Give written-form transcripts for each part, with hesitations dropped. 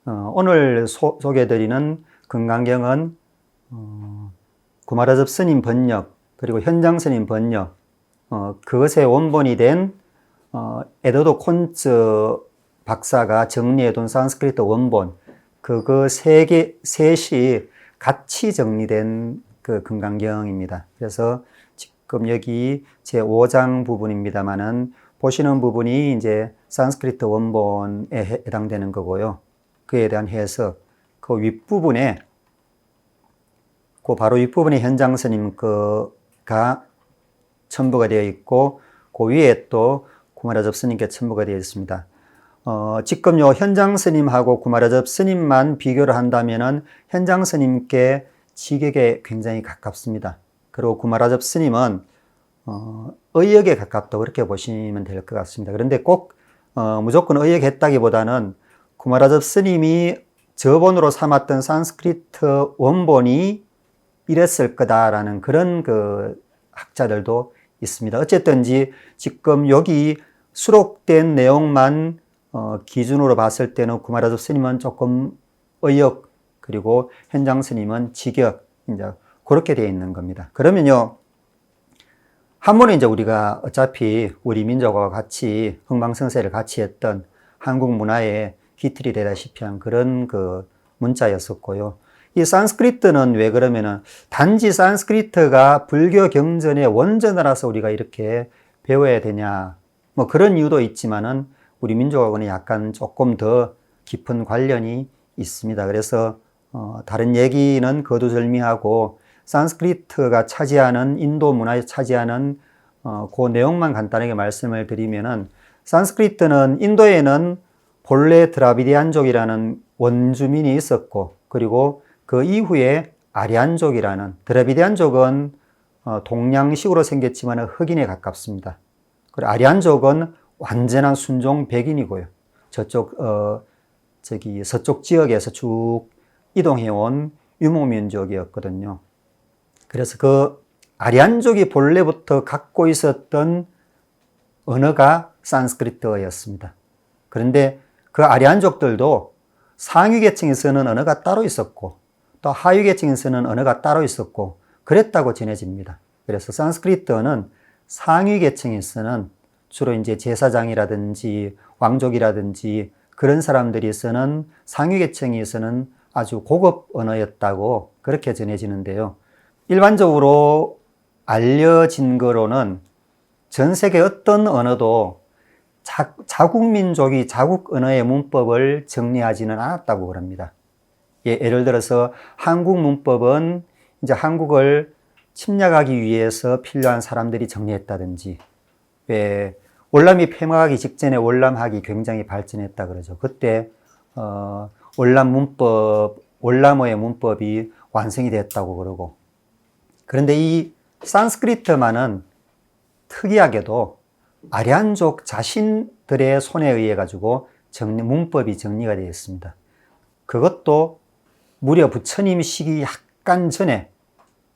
오늘 소개해드리는 금강경은 구마라접 스님 번역, 그리고 현장 스님 번역, 그것의 원본이 된 에드워드 콘츠 박사가 정리해둔 산스크리트 원본, 그거 셋이 같이 정리된 그 금강경입니다. 그래서 지금 여기 제 5장 부분입니다만은 보시는 부분이 이제 산스크리트 원본에 해당되는 거고요. 그에 대한 해석, 그 윗부분에, 그 바로 윗부분에 현장 스님 거가 첨부가 되어 있고, 그 위에 또 구마라접 스님께 첨부가 되어 있습니다. 지금 요 현장 스님하고 구마라접 스님만 비교를 한다면은 현장 스님께 지격에 굉장히 가깝습니다. 그리고 구마라접 스님은 의역에 가깝다, 그렇게 보시면 될 것 같습니다. 그런데 꼭 무조건 의역했다기보다는 구마라접 스님이 저본으로 삼았던 산스크리트 원본이 이랬을 거다라는 그런 그 학자들도 있습니다. 어쨌든지 지금 여기 수록된 내용만 기준으로 봤을 때는 구마라접 스님은 조금 의역, 그리고 현장 스님은 직역, 이제 그렇게 되어 있는 겁니다. 그러면요, 한 번에 이제 우리가 어차피 우리 민족과 같이 흥망성쇠를 같이 했던 한국 문화의 기틀이 되다시피 한 그런 그 문자였었고요. 이 산스크리트는 왜 그러면은 단지 산스크리트가 불교 경전의 원전이라서 우리가 이렇게 배워야 되냐, 뭐 그런 이유도 있지만은 우리 민족하고는 약간 조금 더 깊은 관련이 있습니다. 그래서 다른 얘기는 거두절미하고 산스크리트가 차지하는, 인도 문화에 차지하는 그 내용만 간단하게 말씀을 드리면은, 산스크리트는 인도에는 본래 드라비디안족이라는 원주민이 있었고, 그리고 그 이후에 아리안족이라는, 드라비디안족은 동양식으로 생겼지만 흑인에 가깝습니다. 그리고 아리안족은 완전한 순종 백인이고요. 저쪽 서쪽 지역에서 쭉 이동해온 유목민족이었거든요. 그래서 그 아리안족이 본래부터 갖고 있었던 언어가 산스크리트어였습니다. 그런데 그 아리안족들도 상위 계층에서는 언어가 따로 있었고, 또 하위 계층에서는 언어가 따로 있었고, 그랬다고 전해집니다. 그래서 산스크리트어는 상위 계층에서는 주로 이제 제사장이라든지 왕족이라든지 그런 사람들이 쓰는, 상위 계층에서는 아주 고급 언어였다고 그렇게 전해지는데요. 일반적으로 알려진 거로는 전 세계 어떤 언어도 자국 민족이 자국 언어의 문법을 정리하지는 않았다고 그럽니다. 예를 들어서 한국 문법은 이제 한국을 침략하기 위해서 필요한 사람들이 정리했다든지, 왜 월남이 폐망하기 직전에 월남학이 굉장히 발전했다 그러죠. 그때 월남어의 문법이 완성이 됐다고 그러고, 그런데 이 산스크리트만은 특이하게도 아리안족 자신들의 손에 의해 가지고 문법이 정리가 되어 있습니다. 그것도 무려 부처님 시기 약간 전에,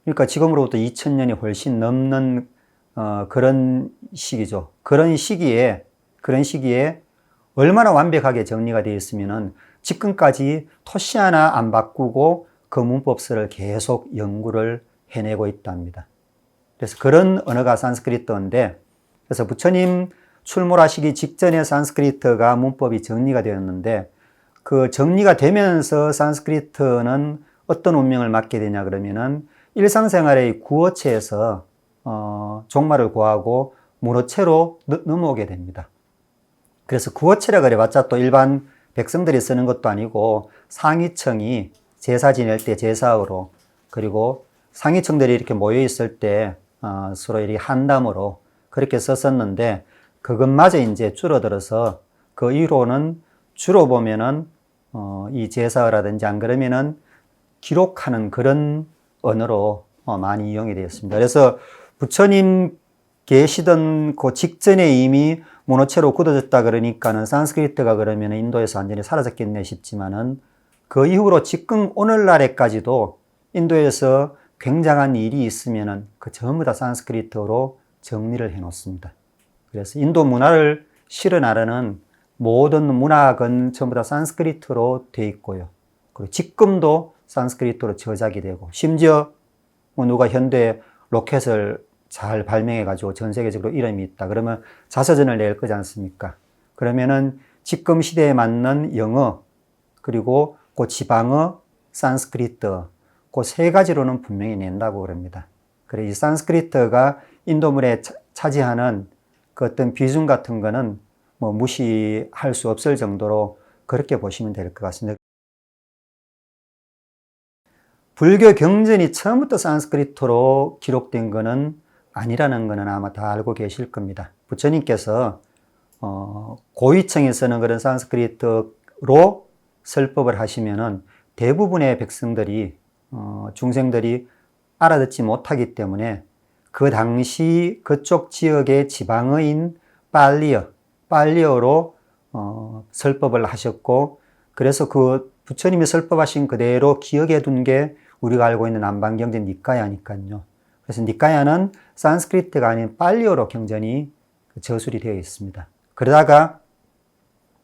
그러니까 지금으로부터 2000년이 훨씬 넘는 그런 시기죠. 그런 시기에 얼마나 완벽하게 정리가 되어 있으면은 지금까지 토시 하나 안 바꾸고 그 문법서를 계속 연구를 해내고 있답니다. 그래서 그런 언어가 산스크리트어인데, 그래서 부처님 출몰하시기 직전에 산스크리트가 문법이 정리가 되었는데, 그 정리가 되면서 산스크리트는 어떤 운명을 맞게 되냐 그러면은 일상생활의 구어체에서 종말을 구하고 문어체로 넘어오게 됩니다. 그래서 구어체라 그래봤자 또 일반 백성들이 쓰는 것도 아니고 상위층이 제사 지낼 때 제사어로, 그리고 상위층들이 이렇게 모여 있을 때 서로 이렇게 한담으로 그렇게 썼었는데, 그것마저 이제 줄어들어서 그 이후로는 주로 보면은 이 제사라든지 안 그러면은 기록하는 그런 언어로 많이 이용이 되었습니다. 그래서 부처님 계시던 그 직전에 이미 문어체로 굳어졌다 그러니까는 산스크리트가 그러면 인도에서 완전히 사라졌겠네 싶지만은, 그 이후로 지금 오늘날에까지도 인도에서 굉장한 일이 있으면은 그 전부 다 산스크리트어로 정리를 해 놓습니다. 그래서 인도 문화를 실어 나르는 모든 문학은 전부 다 산스크리트로 돼 있고요. 그리고 지금도 산스크리트로 저작이 되고, 심지어 뭐 누가 현대 로켓을 잘 발명해가지고 전 세계적으로 이름이 있다. 그러면 자서전을 낼 거지 않습니까? 그러면은 지금 시대에 맞는 영어, 그리고 그 지방어, 산스크리트, 그 세 가지로는 분명히 낸다고 그럽니다. 그래, 이 산스크리트가 인도문에 차지하는 그 어떤 비중 같은 거는 뭐 무시할 수 없을 정도로 그렇게 보시면 될 것 같습니다. 불교 경전이 처음부터 산스크리트로 기록된 거는 아니라는 거는 아마 다 알고 계실 겁니다. 부처님께서 고위층에서는 그런 산스크리트로 설법을 하시면은 대부분의 백성들이 중생들이 알아듣지 못하기 때문에 그 당시 그쪽 지역의 지방어인 빨리어로 설법을 하셨고, 그래서 그 부처님이 설법하신 그대로 기억해 둔 게 우리가 알고 있는 남방경전 니까야니까요. 그래서 니까야는 산스크리트가 아닌 빨리어로 경전이 저술이 되어 있습니다. 그러다가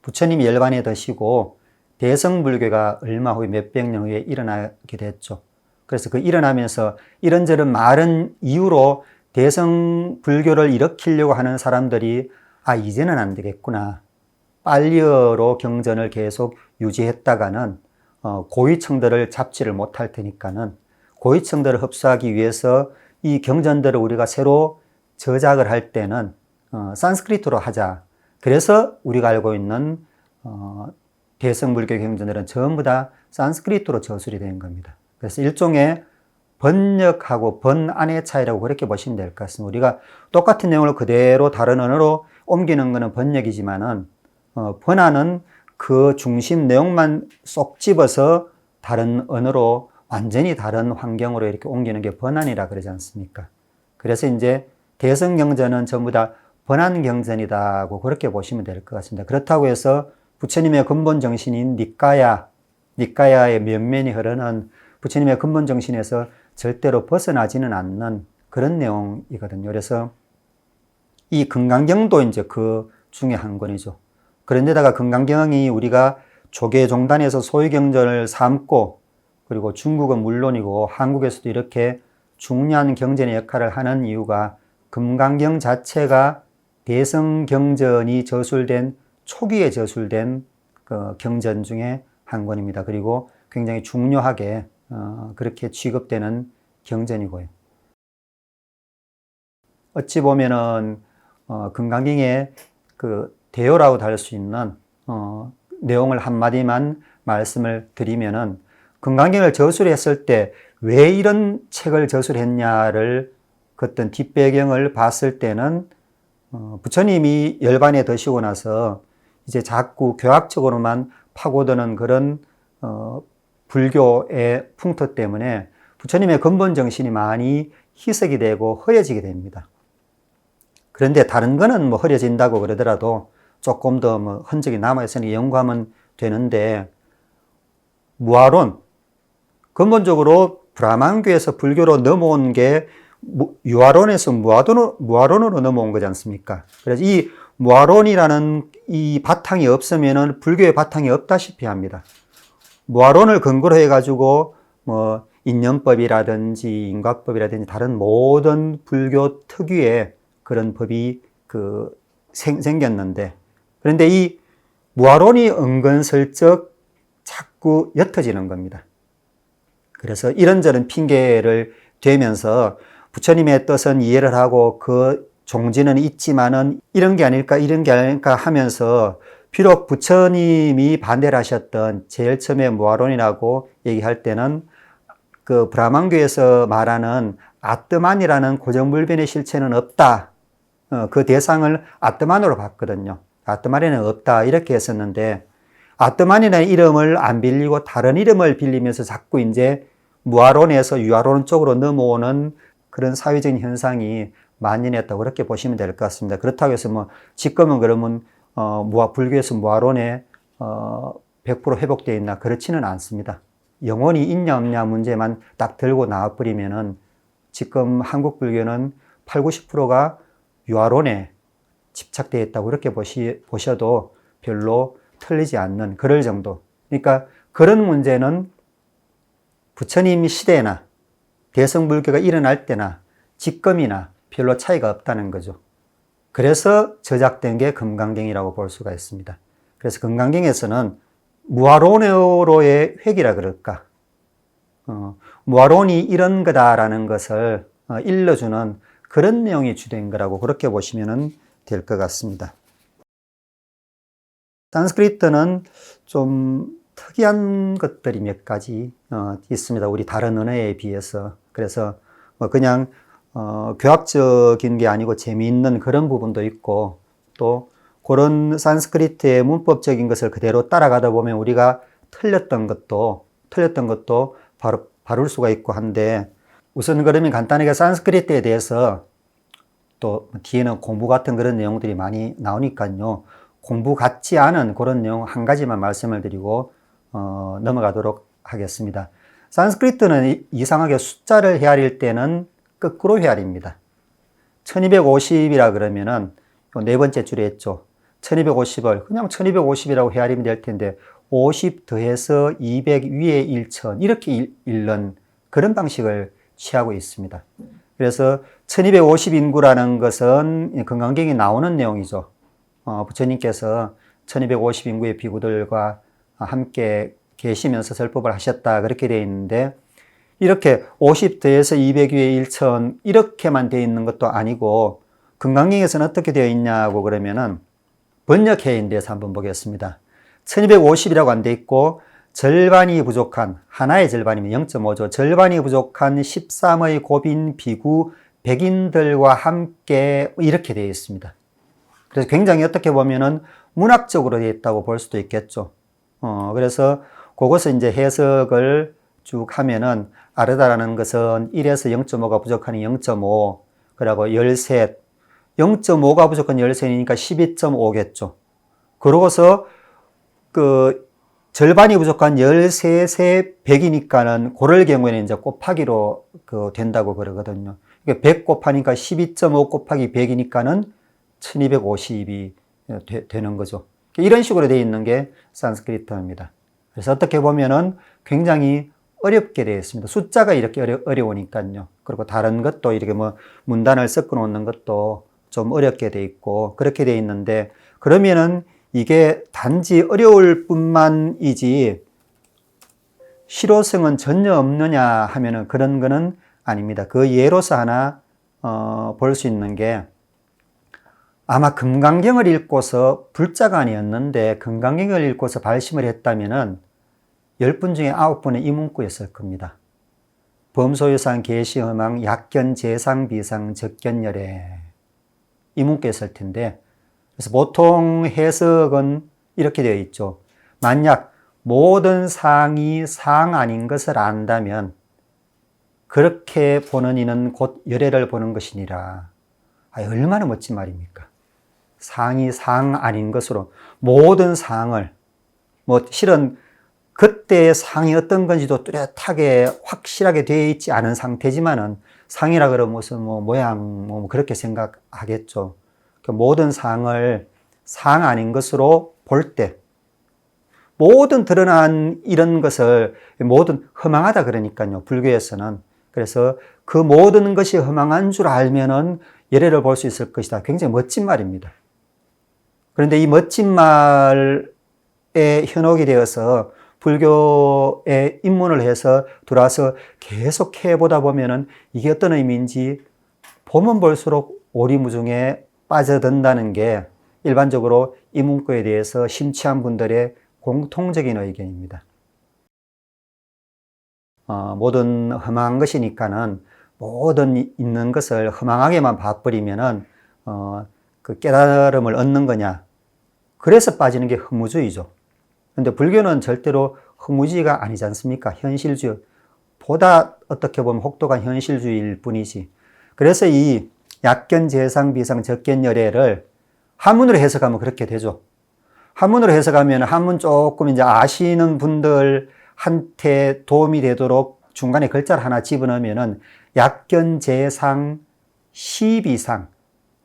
부처님이 열반에 드시고 대성불교가 얼마 후에 몇백 년 후에 일어나게 됐죠. 그래서 그 일어나면서 이런저런 많은 이유로 대성불교를 일으키려고 하는 사람들이 이제는 안 되겠구나. 빨리어로 경전을 계속 유지했다가는 고위층들을 잡지를 못할 테니까는 고위층들을 흡수하기 위해서 이 경전들을 우리가 새로 저작을 할 때는 산스크리트로 하자. 그래서 우리가 알고 있는 대성불교 경전들은 전부 다 산스크리트로 저술이 된 겁니다. 그래서 일종의 번역하고 번안의 차이라고 그렇게 보시면 될 것 같습니다. 우리가 똑같은 내용을 그대로 다른 언어로 옮기는 것은 번역이지만은 번안은 그 중심 내용만 쏙 집어서 다른 언어로 완전히 다른 환경으로 이렇게 옮기는 게 번안이라 그러지 않습니까? 그래서 이제 대성경전은 전부 다 번안경전이다고 그렇게 보시면 될 것 같습니다. 그렇다고 해서 부처님의 근본 정신인 니까야의 면면이 흐르는 부처님의 근본 정신에서 절대로 벗어나지는 않는 그런 내용이거든요. 그래서 이 금강경도 이제 그 중에 한 권이죠. 그런데다가 금강경이 우리가 조계종단에서 소유경전을 삼고, 그리고 중국은 물론이고 한국에서도 이렇게 중요한 경전의 역할을 하는 이유가 금강경 자체가 대성경전이 저술된 초기에 저술된 그 경전 중에 한 권입니다. 그리고 굉장히 중요하게 그렇게 취급되는 경전이고요. 어찌 보면은 금강경의 그 대요라고도 할 수 있는 내용을 한마디만 말씀을 드리면은, 금강경을 저술했을 때 왜 이런 책을 저술했냐를 그 어떤 뒷배경을 봤을 때는 부처님이 열반에 드시고 나서 이제 자꾸 교학적으로만 파고드는 그런 불교의 풍토 때문에 부처님의 근본 정신이 많이 희석이 되고 흐려지게 됩니다. 그런데 다른 거는 뭐 흐려진다고 그러더라도 조금 더 뭐 흔적이 남아있으니 연구하면 되는데, 무아론, 근본적으로 브라만교에서 불교로 넘어온 게 유아론에서 무아론으로 넘어온 거지 않습니까? 그래서 이 무아론이라는 이 바탕이 없으면은 불교의 바탕이 없다시피 합니다. 무아론을 근거로 해가지고 뭐 인연법이라든지 인과법이라든지 다른 모든 불교 특유의 그런 법이 생겼는데, 그런데 이 무아론이 은근슬쩍 자꾸 옅어지는 겁니다. 그래서 이런저런 핑계를 대면서 부처님의 뜻은 이해를 하고 그 종지는 있지만은 이런 게 아닐까 하면서, 비록 부처님이 반대를 하셨던 제일 처음에 무아론이라고 얘기할 때는 그 브라만교에서 말하는 아뜨만이라는 고정불변의 실체는 없다. 그 대상을 아뜨만으로 봤거든요. 아뜨만에는 없다 이렇게 했었는데, 아뜨만이라는 이름을 안 빌리고 다른 이름을 빌리면서 자꾸 이제 무아론에서 유아론 쪽으로 넘어오는 그런 사회적인 현상이 만연했다고 그렇게 보시면 될 것 같습니다. 그렇다고 해서 뭐 지금은 그러면 불교에서 무아론에 100% 회복되어 있나, 그렇지는 않습니다. 영혼이 있냐 없냐 문제만 딱 들고 나와버리면은 지금 한국 불교는 80, 90%가 유아론에 집착되어 있다고 그렇게 보셔도 별로 틀리지 않는 그럴 정도. 그러니까 그런 문제는 부처님 시대나 대성불교가 일어날 때나 지금이나 별로 차이가 없다는 거죠. 그래서 저작된 게 금강경이라고 볼 수가 있습니다. 그래서 금강경에서는 무아론으로의 회귀라 그럴까? 무아론이 이런 거다라는 것을 일러주는 그런 내용이 주된 거라고 그렇게 보시면 될 것 같습니다. 산스크리트는 좀 특이한 것들이 몇 가지 있습니다. 우리 다른 언어에 비해서. 그래서 그냥 교학적인 게 아니고 재미있는 그런 부분도 있고 또 그런 산스크리트의 문법적인 것을 그대로 따라가다 보면 우리가 틀렸던 것도 바로 바를 수가 있고 한데 우선 그러면 간단하게 산스크리트에 대해서 또 뒤에는 공부 같은 그런 내용들이 많이 나오니까요. 공부 같지 않은 그런 내용 한 가지만 말씀을 드리고 넘어가도록 하겠습니다. 산스크리트는 이상하게 숫자를 헤아릴 때는 거꾸로 헤아립니다. 1250이라 그러면은 네 번째 줄에 했죠. 1250을 그냥 1250이라고 헤아리면 될 텐데 50 더해서 200 위에 1000 이렇게 읽는 그런 방식을 취하고 있습니다. 그래서 1250 인구라는 것은 금강경에 나오는 내용이죠. 부처님께서 1250 인구의 비구들과 함께 계시면서 설법을 하셨다 그렇게 되어 있는데 이렇게 50 더해서 200 위에 1000 이렇게만 되어 있는 것도 아니고 금강경에서는 어떻게 되어 있냐고 그러면은 번역해인 데서 한번 보겠습니다. 1250이라고 안 돼 있고 절반이 부족한 하나의 절반이면 0.5죠. 절반이 부족한 13의 고빈 비구 백인들과 함께 이렇게 되어 있습니다. 그래서 굉장히 어떻게 보면은 문학적으로 되어 있다고 볼 수도 있겠죠. 그래서 그것을 이제 해석을 쭉 하면은 아르다라는 것은 1에서 0.5가 부족하니 0.5 그리고 13 0.5가 부족한 13이니까 12.5겠죠. 그러고서 그 절반이 부족한 13세 100이니까는 그럴 경우에는 이제 곱하기로 된다고 그러거든요. 100 곱하니까 12.5 곱하기 100이니까는 1250이 되는 거죠. 이런 식으로 되어 있는 게 산스크리트입니다. 그래서 어떻게 보면은 굉장히 어렵게 되어 있습니다. 숫자가 이렇게 어려우니까요. 그리고 다른 것도 이렇게 뭐 문단을 섞어 놓는 것도 좀 어렵게 되어 있고 그렇게 되어 있는데 그러면은 이게 단지 어려울 뿐만이지 실효성은 전혀 없느냐 하면은 그런 거는 아닙니다. 그 예로서 하나 볼 수 있는 게 아마 금강경을 읽고서 불자가 아니었는데 금강경을 읽고서 발심을 했다면은 10분 중에 9분은 이 문구였을 겁니다. 범소유상 계시허망 약견 재상 비상 적견열애 이 문구였을 텐데 그래서 보통 해석은 이렇게 되어 있죠. 만약 모든 상이 상 아닌 것을 안다면 그렇게 보는 이는 곧 열애를 보는 것이니라. 얼마나 멋진 말입니까? 상이 상 아닌 것으로 모든 상을 실은 그때의 상이 어떤 건지도 뚜렷하게 확실하게 되어 있지 않은 상태지만은 상이라 그러면 무슨 모양 그렇게 생각하겠죠. 모든 상을 상 아닌 것으로 볼 때 모든 드러난 이런 것을 모든 허망하다 그러니까요. 불교에서는. 그래서 그 모든 것이 허망한 줄 알면은 열애를 볼 수 있을 것이다. 굉장히 멋진 말입니다. 그런데 이 멋진 말에 현혹이 되어서 불교에 입문을 해서 들어와서 계속 해보다 보면은 이게 어떤 의미인지 보면 볼수록 오리무중에 빠져든다는 게 일반적으로 이 문구에 대해서 심취한 분들의 공통적인 의견입니다. 모든 허망한 것이니까는 모든 있는 것을 허망하게만 봐버리면은 그 깨달음을 얻는 거냐. 그래서 빠지는 게 허무주의죠. 그런데 불교는 절대로 허무주의가 아니지 않습니까? 현실주의. 보다 어떻게 보면 혹독한 현실주의일 뿐이지. 그래서 이 약견, 재상, 비상, 적견, 열애를 한문으로 해석하면 그렇게 되죠. 한문으로 해석하면 한문 조금 이제 아시는 분들한테 도움이 되도록 중간에 글자를 하나 집어넣으면은 약견, 재상, 시비상.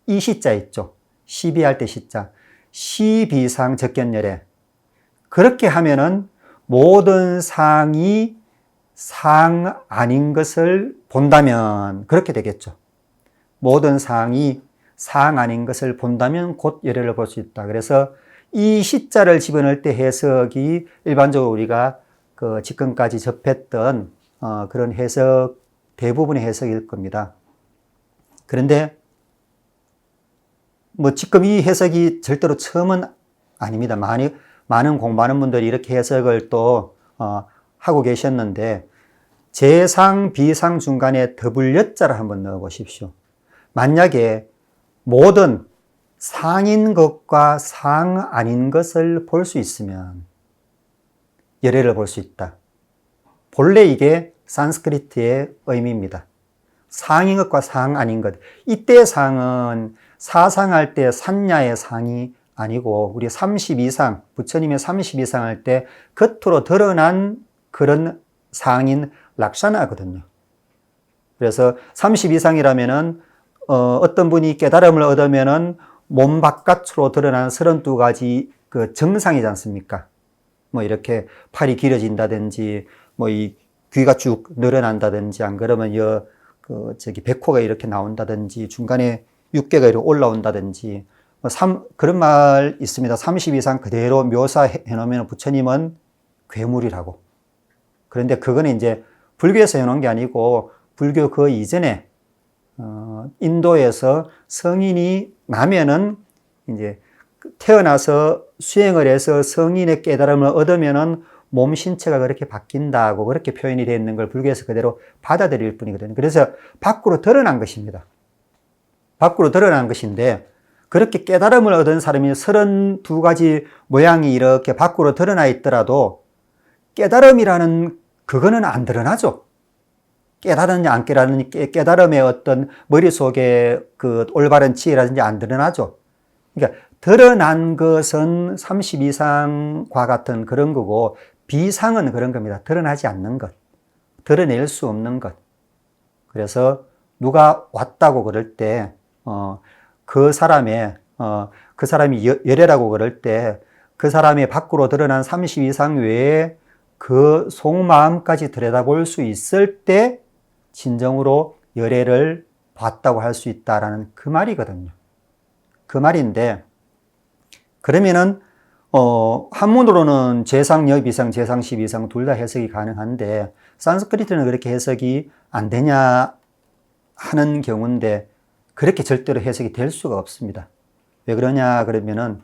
이 시자 있죠. 시비할 때 시자. 시비상 적견열애. 그렇게 하면은 모든 상이 상 아닌 것을 본다면 그렇게 되겠죠. 모든 상이 상 아닌 것을 본다면 곧 열애를 볼 수 있다. 그래서 이 시자를 집어넣을 때 해석이 일반적으로 우리가 그 지금까지 접했던 그런 해석, 대부분의 해석일 겁니다. 그런데 뭐 지금 이 해석이 절대로 처음은 아닙니다. 많은 공부하는 분들이 이렇게 해석을 또 하고 계셨는데 재상, 비상 중간에 더블여자를 한번 넣어 보십시오. 만약에 모든 상인 것과 상 아닌 것을 볼 수 있으면 열애를 볼 수 있다. 본래 이게 산스크리트의 의미입니다. 상인 것과 상 아닌 것. 이때 상은 사상할 때 산야의 상이 아니고 우리 32상, 부처님의 32상 할 때 겉으로 드러난 그런 상인 락샤나거든요. 그래서 32상이라면은 어떤 분이 깨달음을 얻으면은 몸 바깥으로 드러나는 32가지 그 정상이지 않습니까? 뭐 이렇게 팔이 길어진다든지, 뭐 이 귀가 쭉 늘어난다든지, 안 그러면 백호가 이렇게 나온다든지, 중간에 육개가 이렇게 올라온다든지, 그런 말 있습니다. 32상 그대로 묘사해 놓으면 부처님은 괴물이라고. 그런데 그거는 이제 불교에서 해놓은 게 아니고, 불교 그 이전에 인도에서 성인이 나면은 이제 태어나서 수행을 해서 성인의 깨달음을 얻으면은 몸 신체가 그렇게 바뀐다고 그렇게 표현이 되어 있는 걸 불교에서 그대로 받아들일 뿐이거든요. 그래서 밖으로 드러난 것입니다. 밖으로 드러난 것인데 그렇게 깨달음을 얻은 사람이 32가지 모양이 이렇게 밖으로 드러나 있더라도 깨달음이라는 그거는 안 드러나죠. 깨달았는지 안 깨달았는지 깨달음의 어떤 머릿속에 그 올바른 지혜라든지 안 드러나죠. 그러니까 드러난 것은 32상과 같은 그런 거고 비상은 그런 겁니다. 드러나지 않는 것. 드러낼 수 없는 것. 그래서 누가 왔다고 그럴 때 그 사람이 열애라고 그럴 때 그 사람의 밖으로 드러난 32상 외에 그 속마음까지 들여다볼 수 있을 때 진정으로 열애를 봤다고 할 수 있다라는 그 말이거든요. 그 말인데 그러면은 한문으로는 재상여 비상, 재상시 비상 둘 다 해석이 가능한데 산스크리트는 그렇게 해석이 안 되냐 하는 경우인데 그렇게 절대로 해석이 될 수가 없습니다. 왜 그러냐 그러면은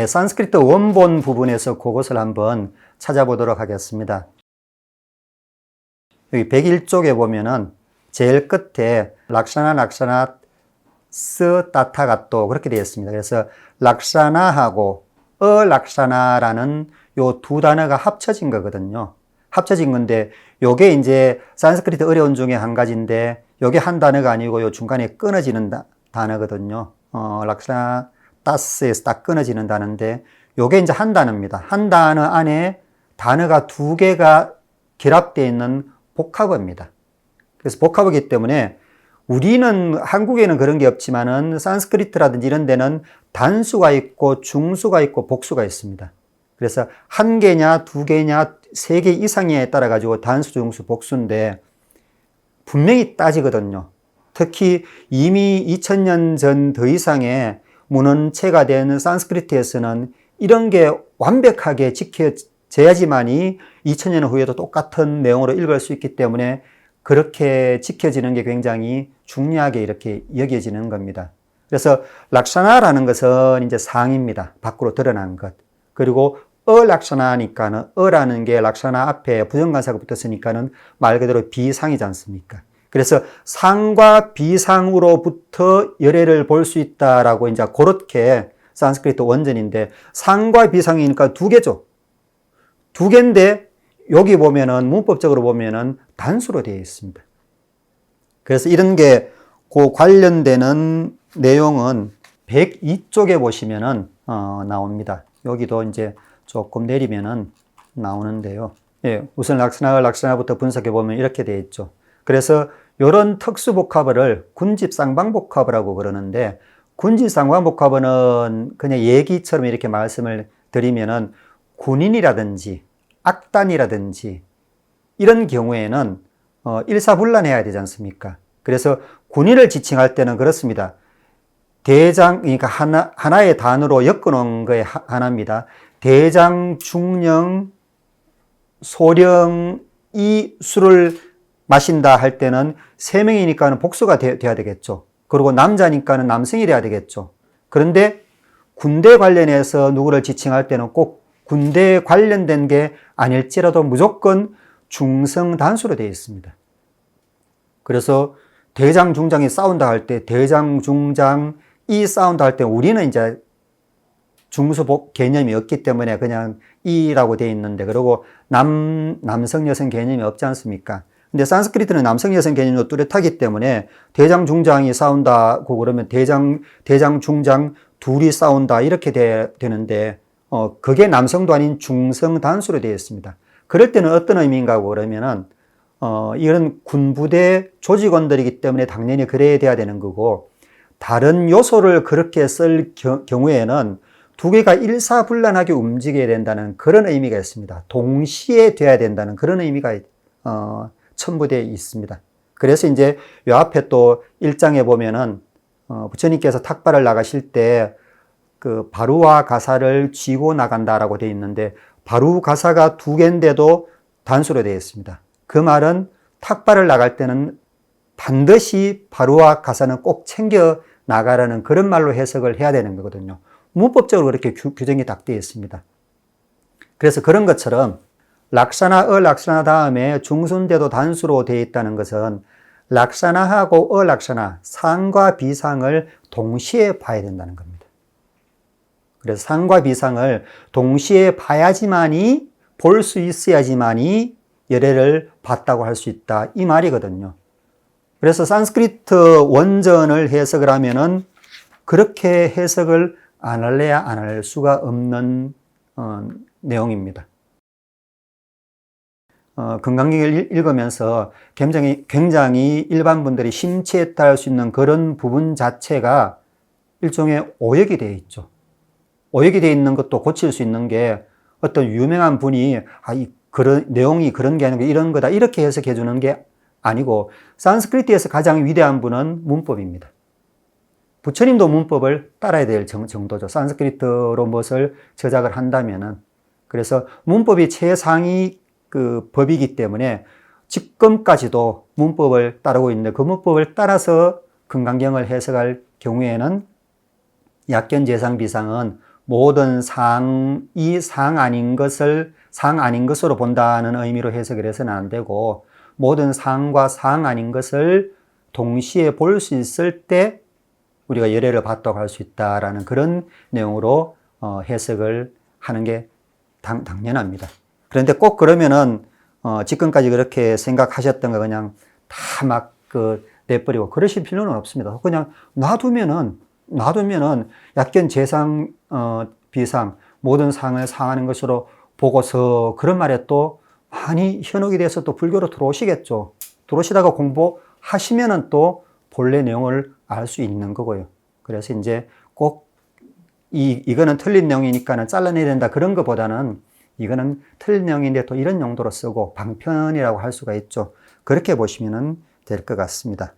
산스크리트 원본 부분에서 그것을 한번 찾아보도록 하겠습니다. 여기 101쪽에 보면은 제일 끝에 락샤나 스 따타가또 그렇게 되어 있습니다. 그래서 락샤나하고 락샤나라는 요 두 단어가 합쳐진 거거든요. 합쳐진 건데 요게 이제 산스크리트 어려운 중에 한 가지인데 요게 한 단어가 아니고 요 중간에 끊어지는 단어거든요. 락샤나 따스에서 딱 끊어지는 단어인데 요게 이제 한 단어입니다. 한 단어 안에 단어가 두 개가 결합되어 있는 복합어입니다. 그래서 복합어이기 때문에 우리는 한국에는 그런 게 없지만은 산스크리트라든지 이런 데는 단수가 있고 중수가 있고 복수가 있습니다. 그래서 한 개냐 두 개냐 세 개 이상에 따라 가지고 단수, 중수, 복수인데 분명히 따지거든요. 특히 이미 2000년 전 더 이상의 문헌체가 된 산스크리트에서는 이런 게 완벽하게 지켜져야지만이 2000년 후에도 똑같은 내용으로 읽을 수 있기 때문에 그렇게 지켜지는 게 굉장히 중요하게 이렇게 여겨지는 겁니다. 그래서 락샤나라는 것은 이제 상입니다. 밖으로 드러난 것. 그리고 락샤나니까는 라는 게 락샤나 앞에 부정관사가 붙었으니까는 말 그대로 비상이지 않습니까? 그래서 상과 비상으로부터 열애를 볼 수 있다라고 이제 그렇게 산스크리트 원전인데 상과 비상이니까 두 개죠. 두 개인데 여기 보면은 문법적으로 보면은 단수로 되어 있습니다. 그래서 이런 게 그 관련되는 내용은 102쪽에 보시면은 나옵니다. 여기도 이제 조금 내리면은 나오는데요. 우선 락샤나부터 분석해 보면 이렇게 되어 있죠. 그래서 이런 특수복합어를 군집쌍방복합어라고 그러는데 군진상관복합은 그냥 얘기처럼 이렇게 말씀을 드리면은 군인이라든지 악단이라든지 이런 경우에는 일사불란해야 되지 않습니까? 그래서 군인을 지칭할 때는 그렇습니다. 대장, 그러니까 하나의 단어로 엮어놓은 거에 하나입니다. 대장, 중령, 소령이 술을 마신다 할 때는 세 명이니까는 복수가 돼야 되겠죠. 그리고 남자니까는 남성이 돼야 되겠죠. 그런데 군대 관련해서 누구를 지칭할 때는 꼭 군대에 관련된 게 아닐지라도 무조건 중성 단수로 되어 있습니다. 그래서 대장, 중장이 싸운다 할 때 대장, 중장이 싸운다 할 때 우리는 이제 중수복 개념이 없기 때문에 그냥 이라고 되어 있는데, 그리고 남성, 여성 개념이 없지 않습니까? 근데 산스크리트는 남성, 여성 개념도 뚜렷하기 때문에 대장, 중장이 싸운다고 그러면 대장, 중장 둘이 싸운다 이렇게 되는데 그게 남성도 아닌 중성 단수로 되어 있습니다. 그럴 때는 어떤 의미인가 그러면은 이런 군부대 조직원들이기 때문에 당연히 그래야 돼야 되는 거고, 다른 요소를 그렇게 쓸 경우에는 두 개가 일사불란하게 움직여야 된다는 그런 의미가 있습니다. 동시에 돼야 된다는 그런 의미가 첨부되어 있습니다. 그래서 이제 요 앞에 또 1장에 보면은 부처님께서 탁발을 나가실 때 그 바루와 가사를 쥐고 나간다라고 되어 있는데, 바루 가사가 두 개인데도 단수로 되어 있습니다. 그 말은 탁발을 나갈 때는 반드시 바루와 가사는 꼭 챙겨 나가라는 그런 말로 해석을 해야 되는 거거든요. 문법적으로 그렇게 규정이 딱 되어 있습니다. 그래서 그런 것처럼 락사나, 락사나 다음에 중순대도 단수로 되어 있다는 것은 락사나하고 락사나, 상과 비상을 동시에 봐야 된다는 겁니다. 그래서 상과 비상을 동시에 봐야지만이, 볼 수 있어야지만이 열애를 봤다고 할 수 있다, 이 말이거든요. 그래서 산스크리트 원전을 해석을 하면은 그렇게 해석을 안 할래야 안 할 수가 없는 내용입니다. 금강경을 읽으면서 굉장히 일반 분들이 심취했다 할 수 있는 그런 부분 자체가 일종의 오역이 되어 있죠. 오역이 되어 있는 것도 고칠 수 있는 게, 어떤 유명한 분이 그런 내용이 그런 게 아니고 이런 거다 이렇게 해석해 주는 게 아니고, 산스크리트에서 가장 위대한 분은 문법입니다. 부처님도 문법을 따라야 될 정도죠. 산스크리트로 무엇을 저작을 한다면은. 그래서 문법이 최상위 그 법이기 때문에 지금까지도 문법을 따르고 있는데, 그 문법을 따라서 금강경을 해석할 경우에는 약견, 재상, 비상은 모든 상이 상 아닌 것으로 본다는 의미로 해석을 해서는 안 되고, 모든 상과 상 아닌 것을 동시에 볼 수 있을 때 우리가 열애를 받도록 할 수 있다라는 그런 내용으로 해석을 하는 게 당연합니다. 그런데 꼭 그러면은 지금까지 그렇게 생각하셨던 거 그냥 다 막 내버리고 그러실 필요는 없습니다. 그냥 놔두면은 약견, 재상, 비상 모든 상을 상하는 것으로 보고서 그런 말에 또 많이 현혹이 돼서 또 불교로 들어오시겠죠. 들어오시다가 공부하시면은 또 본래 내용을 알 수 있는 거고요. 그래서 이제 꼭 이거는 틀린 내용이니까는 잘라내야 된다 그런 것보다는, 이거는 틀린 내용인데 또 이런 용도로 쓰고 방편이라고 할 수가 있죠. 그렇게 보시면 될 것 같습니다.